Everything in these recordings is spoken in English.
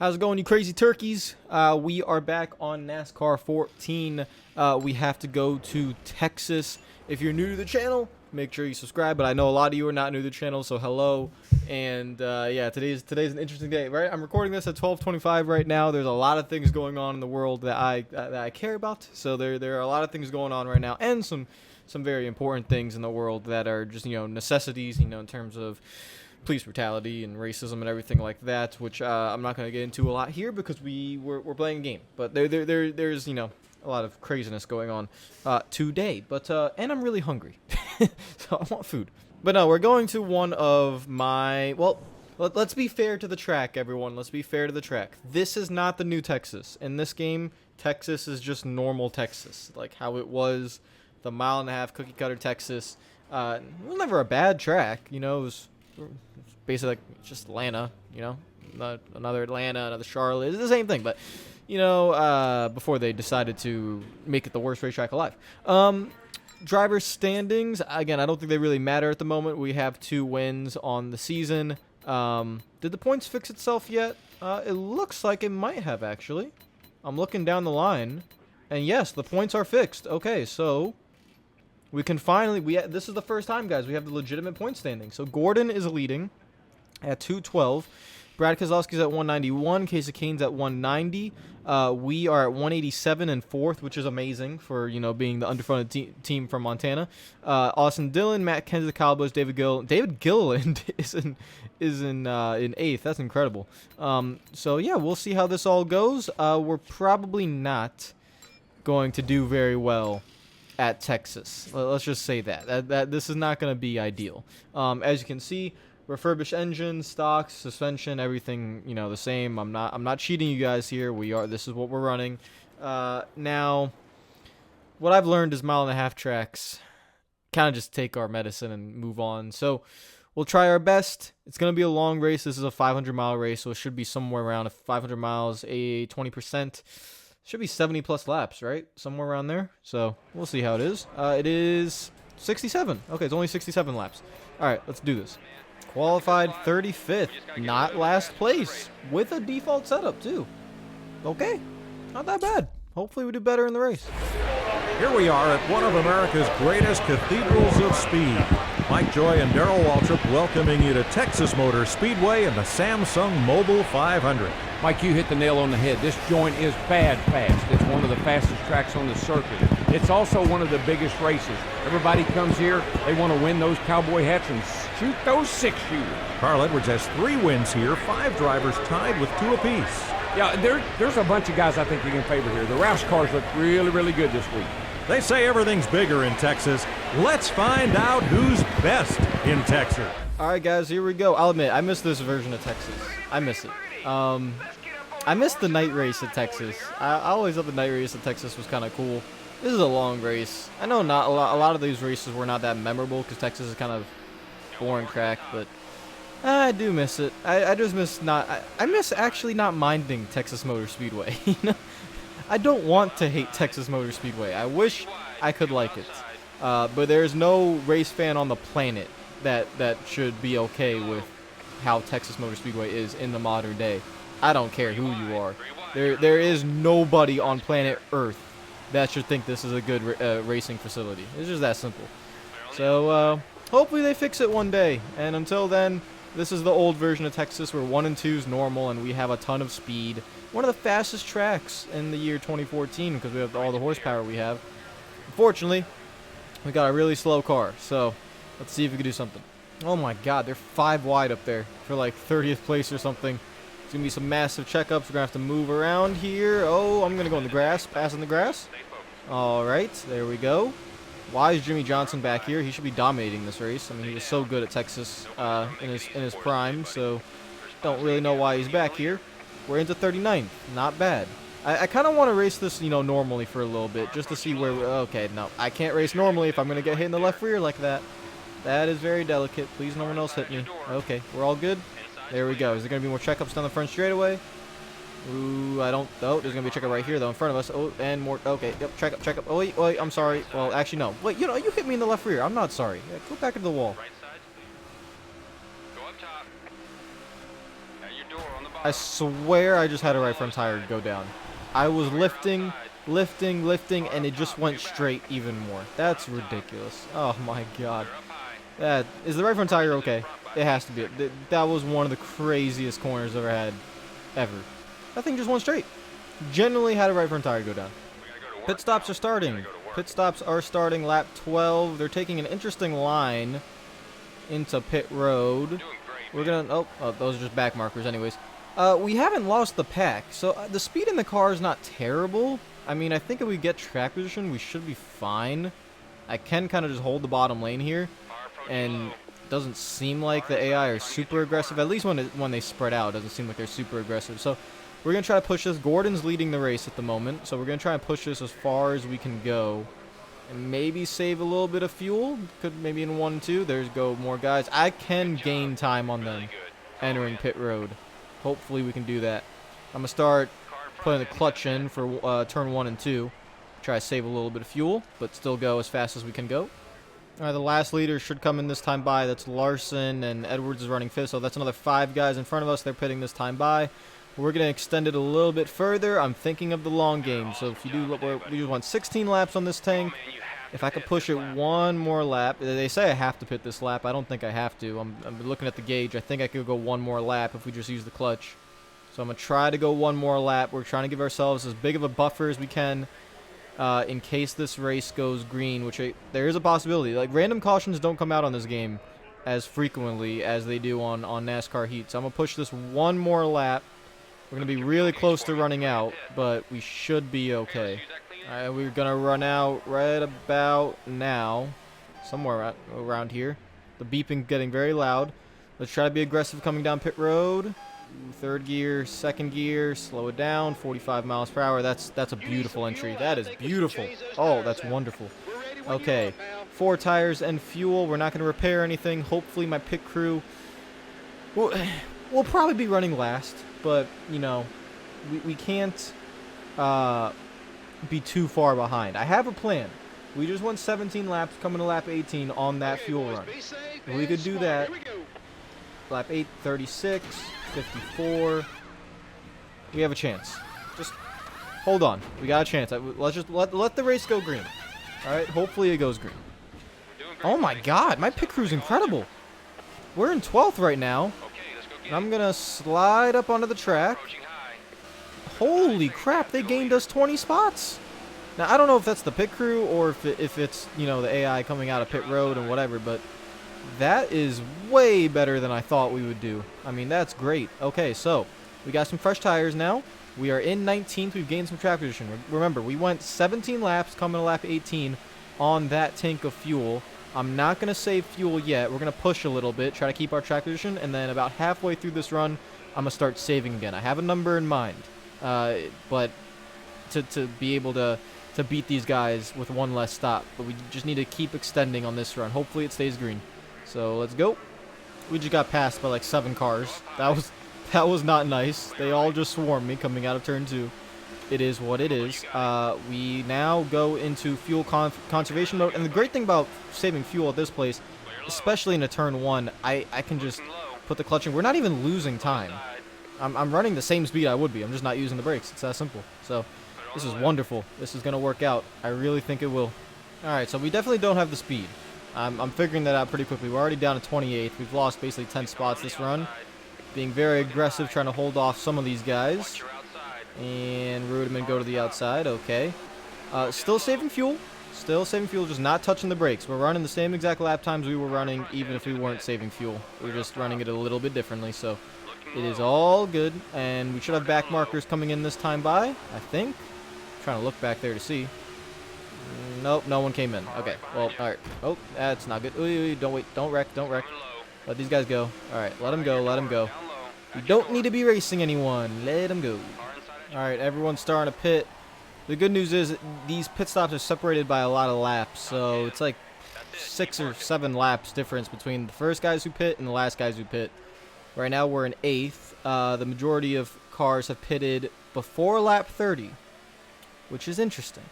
How's it going, you crazy turkeys? We are back on NASCAR 14. We have to go to Texas. If you're new to the channel, make sure you subscribe. But I know a lot of you are not new to the channel, so hello. And yeah, today's an interesting day, right? I'm recording this at 12:25 right now. There's a lot of things going on in the world that I care about. So there are a lot of things going on right now, and some very important things in the world that are just necessities, in terms of police brutality and racism and everything like that, which I'm not going to get into a lot here because we're playing a game. But there's a lot of craziness going on today. But and I'm really hungry, so I want food. But no, we're going to one of my let's be fair to the track, everyone. Let's be fair to the track. This is not the new Texas. In this game, Texas is just normal Texas, like how it was the mile-and-a-half cookie-cutter Texas. It was never a bad track, it was basically like just Atlanta, not another Atlanta, another Charlotte. It's the same thing, but before they decided to make it the worst racetrack alive. Driver standings, again, I don't think they really matter at the moment. We have 2 wins on the season. Did the points fix itself yet? It looks like it might have, actually. I'm looking down the line, and yes, the points are fixed. Okay, so we can finally, this is the first time, guys, we have the legitimate point standing. So Gordon is leading at 212. Brad Keselowski's at 191. Casey Kane's at 190. We are at 187 and 4th, which is amazing for, being the underfunded team from Montana. Austin Dillon, Matt Kenseth, Kyle Busch, David Gilliland is in 8th. That's incredible. So yeah, we'll see how this all goes. We're probably not going to do very well at Texas. Let's just say that this is not going to be ideal. As you can see, refurbished engine, stocks, suspension, everything, the same. I'm not cheating you guys here. This is what we're running. Now, what I've learned is mile-and-a-half tracks kind of just take our medicine and move on. So we'll try our best. It's going to be a long race. This is a 500-mile race, so it should be somewhere around 500 miles, 20%. Should be 70 plus laps, right? Somewhere around there. So we'll see how it is. It is 67. Okay, it's only 67 laps. All right, let's do this. Qualified 35th, not last place, with a default setup too. Okay, not that bad. Hopefully we do better in the race. Here we are at one of America's greatest cathedrals of speed. Mike Joy and Darrell Waltrip welcoming you to Texas Motor Speedway and the Samsung Mobile 500. Mike, you hit the nail on the head. This joint is bad fast. It's one of the fastest tracks on the circuit. It's also one of the biggest races. Everybody comes here, they want to win those cowboy hats and shoot those 6-shooters. Carl Edwards has 3 wins here, 5 drivers tied with 2 apiece. Yeah, there's a bunch of guys I think you can favor here. The Roush cars look really, really good this week. They say everything's bigger in Texas. Let's find out who's best in Texas. All right, guys, here we go. I'll admit, I miss this version of Texas. I miss it. I miss the night race at Texas. I always thought the night race at Texas was kind of cool. This is a long race. I know not a lot of these races were not that memorable because Texas is kind of boring track, but I do miss it. I just miss I miss actually not minding Texas Motor Speedway. I don't want to hate Texas Motor Speedway. I wish I could like it, but there's no race fan on the planet that should be okay with how Texas Motor Speedway is in the modern day. I don't care who you are. There is nobody on planet Earth that should think this is a good racing facility. It's just that simple. So hopefully they fix it one day. And until then, this is the old version of Texas where 1 and 2 is normal and we have a ton of speed. One of the fastest tracks in the year 2014 because we have all the horsepower we have. Unfortunately, we got a really slow car. So let's see if we can do something. Oh my god, they're 5 wide up there for like 30th place or something. It's going to be some massive checkups. We're going to have to move around here. Oh, I'm going to go in the grass. Passing the grass. All right, there we go. Why is Jimmy Johnson back here? He should be dominating this race. I mean, he was so good at Texas in his prime, so don't really know why he's back here. We're into 39th. Not bad. I kind of want to race this, normally for a little bit, just to see where okay, no, I can't race normally if I'm going to get hit in the left rear like that. That is very delicate. Please, no one else hit me. Okay, we're all good. There we go. Is there going to be more checkups down the front straightaway? Ooh, I don't. Oh, there's going to be a checkup right here, though, in front of us. Oh, and more. Okay, yep, checkup. Oh, wait, I'm sorry. Well, actually, no. Wait, you hit me in the left rear. I'm not sorry. Yeah, go back into the wall. Right side. Go up top. Now your door on the bottom. I swear I just had a right front tire go down. I was lifting, and it just went straight even more. That's ridiculous. Oh my god. That is the right front tire okay? It has to be. That was one of the craziest corners I've ever had, ever. That thing just went straight. Generally had a right front tire go down. Pit stops are starting. Pit stops are starting lap 12. They're taking an interesting line into pit road. We're gonna. Oh, those are just back markers, anyways. We haven't lost the pack, so the speed in the car is not terrible. I mean, I think if we get track position, we should be fine. I can kind of just hold the bottom lane here, and it doesn't seem like the AI are super aggressive. At least when they spread out, it doesn't seem like they're super aggressive. So we're gonna try to push this. Gordon's leading the race at the moment, so we're gonna try and push this as far as we can go, and maybe save a little bit of fuel. Could maybe in 1-2. There's go more guys. I can gain time on them entering pit road. Hopefully we can do that. I'm gonna start putting the clutch in for turn 1 and 2. Try to save a little bit of fuel, but still go as fast as we can go. Alright, the last leader should come in this time by. That's Larson, and Edwards is running 5th, so that's another 5 guys in front of us. They're pitting this time by. We're going to extend it a little bit further. I'm thinking of the long game, so if you do, we want 16 laps on this tank. If I could push it one more lap. They say I have to pit this lap. I don't think I have to. I'm looking at the gauge. I think I could go one more lap if we just use the clutch. So I'm going to try to go one more lap. We're trying to give ourselves as big of a buffer as we can in case this race goes green, which there is a possibility. Like, random cautions don't come out on this game as frequently as they do on NASCAR Heat. So I'm going to push this one more lap. We're going to be really close to running out, but we should be okay. Alright, we're going to run out right about now. Somewhere around here. The beeping getting very loud. Let's try to be aggressive coming down pit road. 3rd gear, 2nd gear, slow it down, 45 miles per hour. That's a beautiful entry. That is beautiful. Oh, that's wonderful. Okay, 4 tires and fuel. We're not going to repair anything. Hopefully my pit crew will probably be running last, but, you know, we can't be too far behind. I have a plan. We just won 17 laps coming to lap 18 on that fuel run. If we could do that, lap 8, 36, 54. We have a chance. Just hold on. We got a chance. Let's just let the race go green. All right. Hopefully it goes green. Oh my God, my pit crew's incredible. We're in 12th right now. And I'm gonna slide up onto the track. Holy crap! They gained us 20 spots. Now I don't know if that's the pit crew or if it's, you know, the AI coming out of pit road and whatever, but that is way better than I thought we would do. I mean, that's great. Okay, so we got some fresh tires now. We are in 19th. We've gained some track position. Remember, we went 17 laps coming to lap 18 on that tank of fuel. I'm not going to save fuel yet. We're going to push a little bit, try to keep our track position, and then about halfway through this run, I'm going to start saving again. I have a number in mind, but to be able to beat these guys with one less stop. But we just need to keep extending on this run. Hopefully it stays green. So let's go. We just got passed by like 7 cars. That was not nice. They all just swarmed me coming out of turn 2. It is what it is. We now go into fuel conservation mode. And the great thing about saving fuel at this place, especially in a turn 1, I can just put the clutch in. We're not even losing time. I'm running the same speed I would be. I'm just not using the brakes. It's that simple. So this is wonderful. This is going to work out. I really think it will. All right, so we definitely don't have the speed. I'm figuring that out pretty quickly. We're already down to 28th. We've lost basically 10 spots this run. Being very aggressive, trying to hold off some of these guys. And Rudiman go to the outside. Okay. Still saving fuel. Still saving fuel, just not touching the brakes. We're running the same exact lap times we were running, even if we weren't saving fuel. We're just running it a little bit differently, so it is all good. And we should have back markers coming in this time by, I think. Trying to look back there to see. Nope, no one came in. Okay, well, all right. Oh, that's not good. Ooh, don't wait. Don't wreck. Don't wreck. Let these guys go. All right, let them go. Let them go. We don't need to be racing anyone. Let them go. All right, everyone's starting to pit. The good news is these pit stops are separated by a lot of laps, so it's like 6 or 7 laps difference between the first guys who pit and the last guys who pit. Right now we're in 8th. The majority of cars have pitted before lap 30, which is interesting.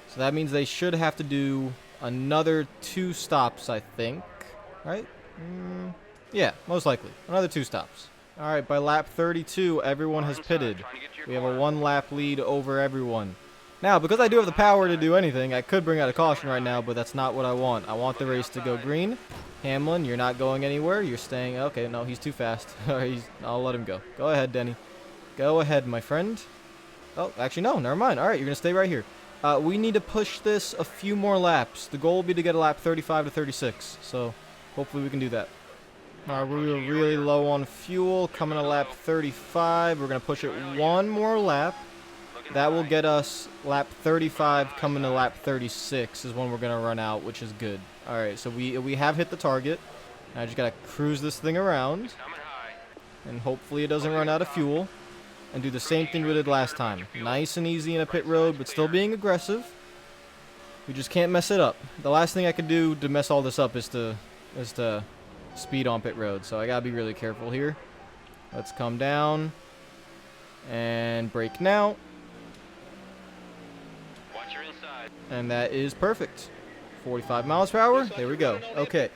So that means they should have to do another 2 stops, I think. Right? Yeah, most likely. Another 2 stops. All right, by lap 32, everyone has pitted. We have a 1-lap lead over everyone. Now, because I do have the power to do anything, I could bring out a caution right now, but that's not what I want. I want the race to go green. Hamlin, you're not going anywhere. You're staying. Okay, no, he's too fast. I'll let him go. Go ahead, Denny. Go ahead, my friend. Oh, actually, no, never mind. All right, you're going to stay right here. We need to push this a few more laps. The goal will be to get a lap 35 to 36, so hopefully we can do that. All right, we were really low on fuel. Coming to lap 35. We're going to push it one more lap. That will get us lap 35. Coming to lap 36 is when we're going to run out, which is good. All right, so we have hit the target. I just got to cruise this thing around. And hopefully it doesn't run out of fuel. And do the same thing we did last time. Nice and easy in a pit road, but still being aggressive. We just can't mess it up. The last thing I could do to mess all this up is to speed on pit road. So I gotta be really careful here. Let's come down and brake now. Watch your inside. And that is perfect. 45 miles per hour. There we go. Okay.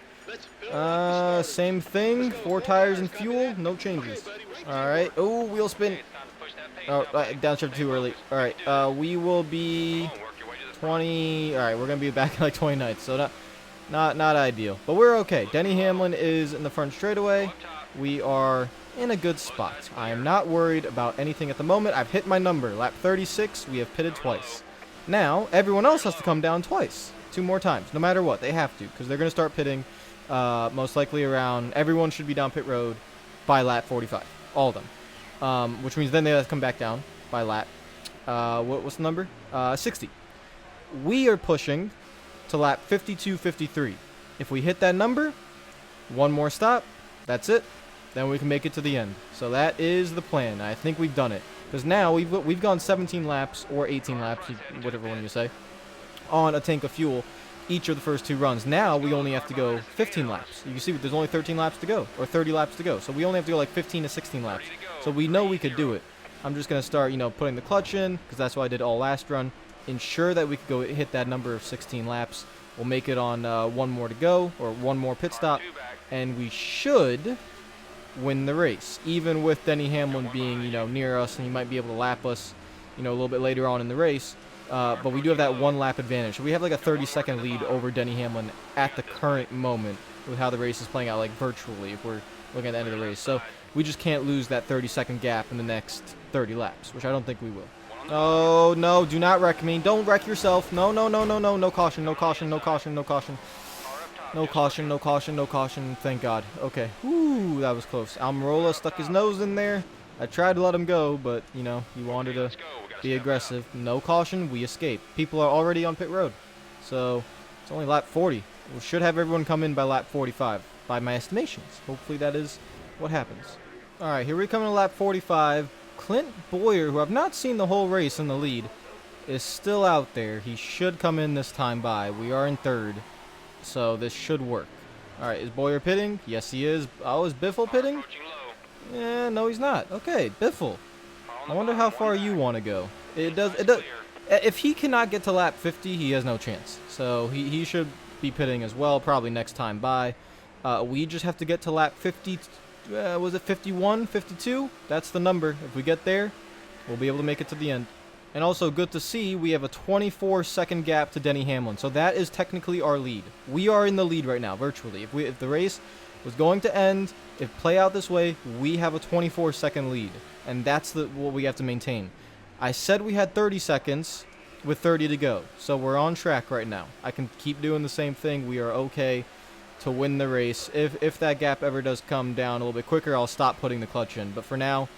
Same thing. 4 tires and fuel. No changes. All right. Oh, wheel spin. Oh, downshift too early. All right. We will be 20. All right, we're gonna be back at like 29th. So not ideal, but we're okay. Denny Hamlin is in the front straightaway. We are in a good spot. I am not worried about anything at the moment. I've hit my number. Lap 36. We have pitted twice. Now everyone else has to come down twice, 2 more times, no matter what. They have to, because they're gonna start pitting. Most likely around. Everyone should be down pit road by lap 45. All of them. Which means then they have to come back down by lap. What's the number? 60. We are pushing to lap 52, 53. If we hit that number, 1 more stop. That's it. Then we can make it to the end. So that is the plan. I think we've done it. Because now we've gone 17 laps or 18 laps, whatever one you say, on a tank of fuel each of the first 2 runs. Now we only have to go 15 laps. You can see there's only 13 laps to go, or 30 laps to go. So we only have to go like 15 to 16 laps. So we know we could do it. I'm just going to start, putting the clutch in, because that's what I did all last run. Ensure that we could go hit that number of 16 laps. We'll make it on 1 more to go, or 1 more pit stop, and we should win the race. Even with Denny Hamlin being, near us, and he might be able to lap us, a little bit later on in the race. But we do have that 1 lap advantage. So we have like a 30-second lead over Denny Hamlin at the current moment with how the race is playing out, like virtually, if we're looking at the end of the race. So we just can't lose that 30-second gap in the next 30 laps, which I don't think we will. Oh, no, do not wreck me. Don't wreck yourself. No, no, no, no, no. No caution, no caution, no caution, no caution. No caution, no caution, no caution. Thank God. Okay. Ooh, that was close. Almirola stuck his nose in there. I tried to let him go, but, he wanted to be aggressive. No caution. We escape. People are already on pit road. So, it's only lap 40. We should have everyone come in by lap 45, by my estimations. Hopefully that is what happens. All right, here we come to lap 45. Clint Boyer, who I've not seen the whole race in the lead, is still out there. He should come in this time by. We are in 3rd, so this should work. All right, is Boyer pitting? Yes, he is. Oh, is Biffle pitting? Yeah, no, he's not. Okay, Biffle. I wonder how far you want to go. It does. If he cannot get to lap 50, he has no chance. So he should be pitting as well, probably next time by. We just have to get to lap 50. Was it 51, 52? That's the number. If we get there, we'll be able to make it to the end. And also, good to see, we have a 24-second gap to Denny Hamlin. So that is technically our lead. We are in the lead right now, virtually. If the race was going to end, if play out this way, we have a 24-second lead. And that's what we have to maintain. I said we had 30 seconds with 30 to go. So we're on track right now. I can keep doing the same thing. We are okay to win the race. If that gap ever does come down a little bit quicker, I'll stop putting the clutch in. But for now,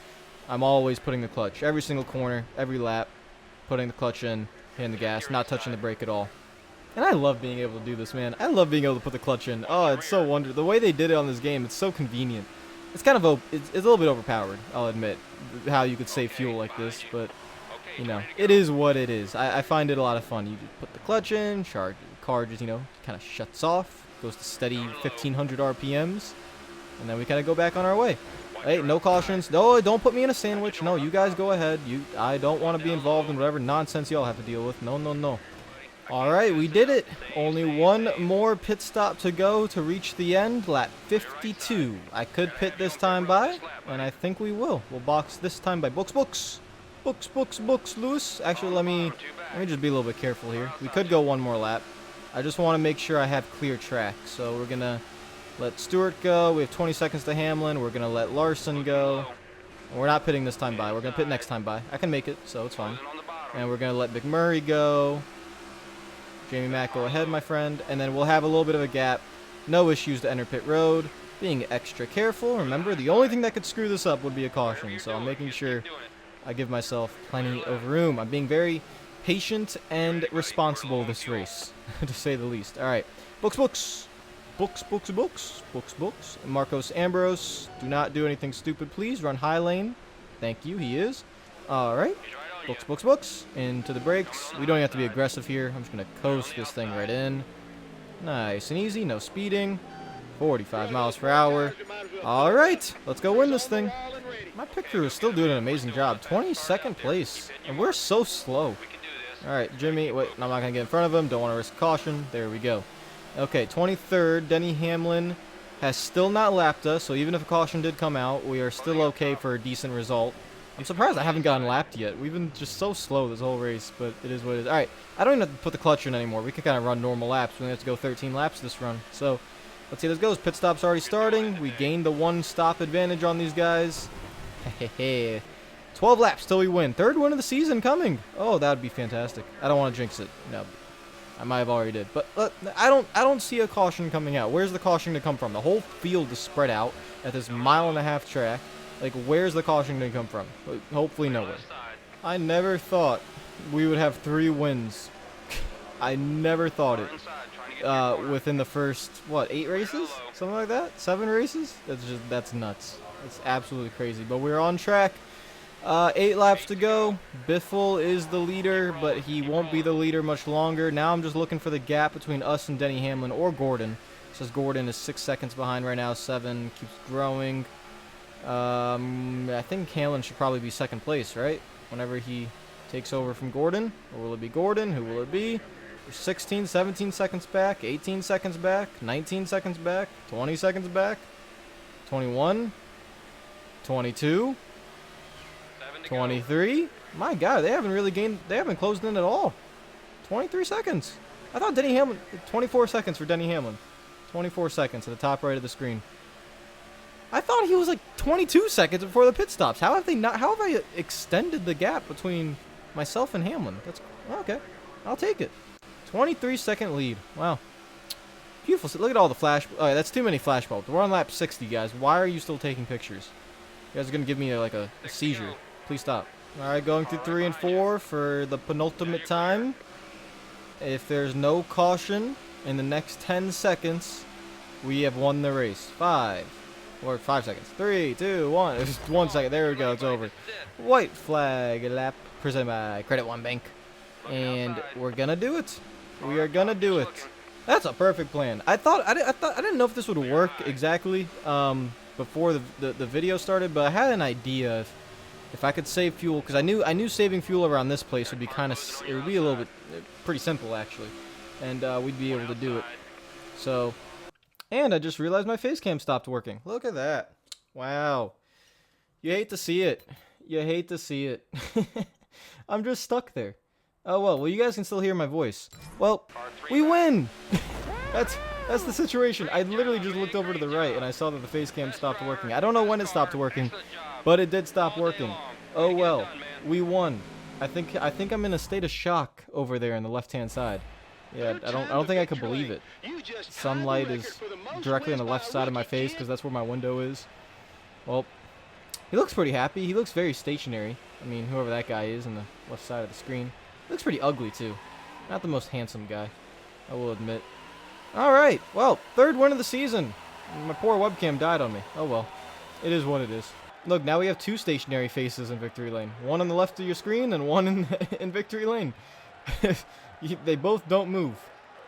I'm always putting the clutch. Every single corner, every lap, putting the clutch in, hitting the gas, not touching the brake at all. And I love being able to do this, man. I love being able to put the clutch in. Oh, it's so wonderful. The way they did it on this game, it's so convenient. It's kind of it's a little bit overpowered, I'll admit, how you could save fuel like this. But, it is what it is. I find it a lot of fun. You just put the clutch in, the car just, kind of shuts off. Goes to steady 1,500 RPMs, and then we kind of go back on our way. Hey, no cautions. No, don't put me in a sandwich. No, you guys go ahead. I don't want to be involved in whatever nonsense y'all have to deal with. No, no, no. All right, we did it. Only one more pit stop to go to reach the end. Lap 52. I could pit this time by, and I think we will. We'll box this time by books, Lewis. Actually, let me just be a little bit careful here. We could go one more lap. I just want to make sure I have clear track. So we're gonna let Stewart go. We have 20 seconds to Hamlin. We're gonna let Larson go. We're not pitting this time by. We're gonna pit next time by. I can make it, so it's fine. And we're gonna let McMurray go. Jamie Mack, go ahead, my friend. And then we'll have a little bit of a gap. No issues to enter pit road. Being extra careful. Remember, the only thing that could screw this up would be a caution. So I'm making sure I give myself plenty of room. I'm being very patient and responsible this race, to say the least. All right. Books. Marcos Ambrose, do not do anything stupid, please. Run high lane. Thank you, he is. All right. Books. Into the brakes. We don't even have to be aggressive here. I'm just going to coast this thing right in. Nice and easy. No speeding. 45 miles per hour. All right. Let's go win this thing. My pit crew is still doing an amazing job. 22nd place. And we're so slow. All right, Jimmy. Wait, I'm not going to get in front of him. Don't want to risk caution. There we go. Okay, 23rd. Denny Hamlin has still not lapped us. So even if a caution did come out, we are still okay for a decent result. I'm surprised I haven't gotten lapped yet. We've been just so slow this whole race, but it is what it is. All right, I don't even have to put the clutch in anymore. We can kind of run normal laps. We only have to go 13 laps this run. So let's see how this goes. Pit stop's already starting. We gained the one stop advantage on these guys. 12 laps till we win. Third win of the season coming. Oh, that would be fantastic. I don't want to jinx it. No, I might have already did. But I don't see a caution coming out. Where's the caution to come from? The whole field is spread out at this 1.5 mile track. Like, where's the caution going to come from? Hopefully nowhere. I never thought we would have 3 wins. I never thought it. Within the first, 8 races? Something like that? 7 races? That's nuts. It's absolutely crazy. But we're on track. 8 laps to go. Biffle is the leader, but he won't be the leader much longer. Now I'm just looking for the gap between us and Denny Hamlin or Gordon. It says Gordon is 6 seconds behind right now. 7 keeps growing. I think Hamlin should probably be second place, right? Whenever he takes over from Gordon. Or will it be Gordon? Who will it be? 16, 17 seconds back, 18 seconds back, 19 seconds back, 20 seconds back, 21, 22, 23. My God, they haven't closed in at all. 23 seconds. I thought Denny Hamlin, 24 seconds for Denny Hamlin. 24 seconds at the top right of the screen. I thought he was like 22 seconds before the pit stops. How have I extended the gap between myself and Hamlin? That's okay. I'll take it. 23-second lead. Wow. Beautiful. Look at all the flash. All right, that's too many flash bulbs. We're on lap 60, guys. Why are you still taking pictures? You guys are going to give me a seizure. Please stop. All right, going through 3 and 4 for the penultimate time. If there's no caution in the next 10 seconds, we have won the race. 5 seconds. 3, 2, 1. It's just 1 second. There we go. It's over. White flag lap presented by Credit One Bank. And we're going to do it. We are going to do it. That's a perfect plan. I didn't know if this would work exactly before the video started, but I had an idea if I could save fuel, because I knew saving fuel around this place would be it would be a little bit pretty simple actually, and we'd be able to do it. So, and I just realized my face cam stopped working. Look at that! Wow, you hate to see it. You hate to see it. I'm just stuck there. Oh well, you guys can still hear my voice. Well, we win. That's the situation. I literally just looked over to the right and I saw that the face cam stopped working. I don't know when it stopped working, but it did stop working. Oh well, we won. I think I'm in a state of shock over there on the left-hand side. Yeah, I don't think I could believe it. Sunlight is directly on the left side of my face because that's where my window is. Well, he looks pretty happy. He looks very stationary. I mean, whoever that guy is on the left side of the screen. He looks pretty ugly too. Not the most handsome guy, I will admit. Alright, well, 3rd win of the season. My poor webcam died on me. Oh well. It is what it is. Look, now we have 2 stationary faces in Victory Lane. One on the left of your screen and one in Victory Lane. They both don't move.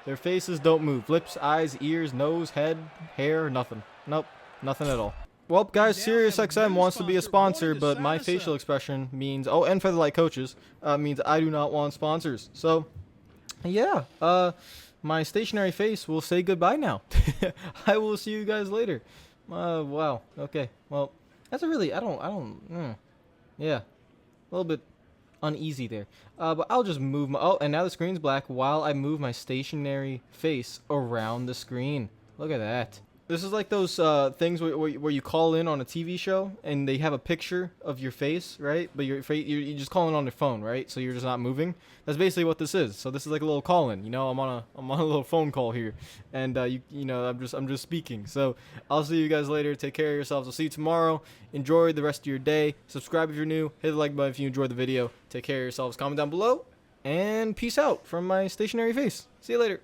Their faces don't move. Lips, eyes, ears, nose, head, hair, nothing. Nope, nothing at all. Well, guys, SiriusXM wants to be a sponsor, but my facial expression means, oh, and Featherlight Coaches, means I do not want sponsors. So, Yeah, my stationary face will say goodbye now. I will see you guys later. Wow. Okay. Well, that's a really, yeah, a little bit uneasy there. But I'll just move my, oh, and now the screen's black while I move my stationary face around the screen. Look at that. This is like those things where you call in on a TV show and they have a picture of your face, right? But you're just calling on your phone, right? So you're just not moving. That's basically what this is. So this is like a little call-in. You know, I'm on a little phone call here, and you know I'm just speaking. So I'll see you guys later. Take care of yourselves. I'll see you tomorrow. Enjoy the rest of your day. Subscribe if you're new. Hit the like button if you enjoyed the video. Take care of yourselves. Comment down below, and peace out from my stationary face. See you later.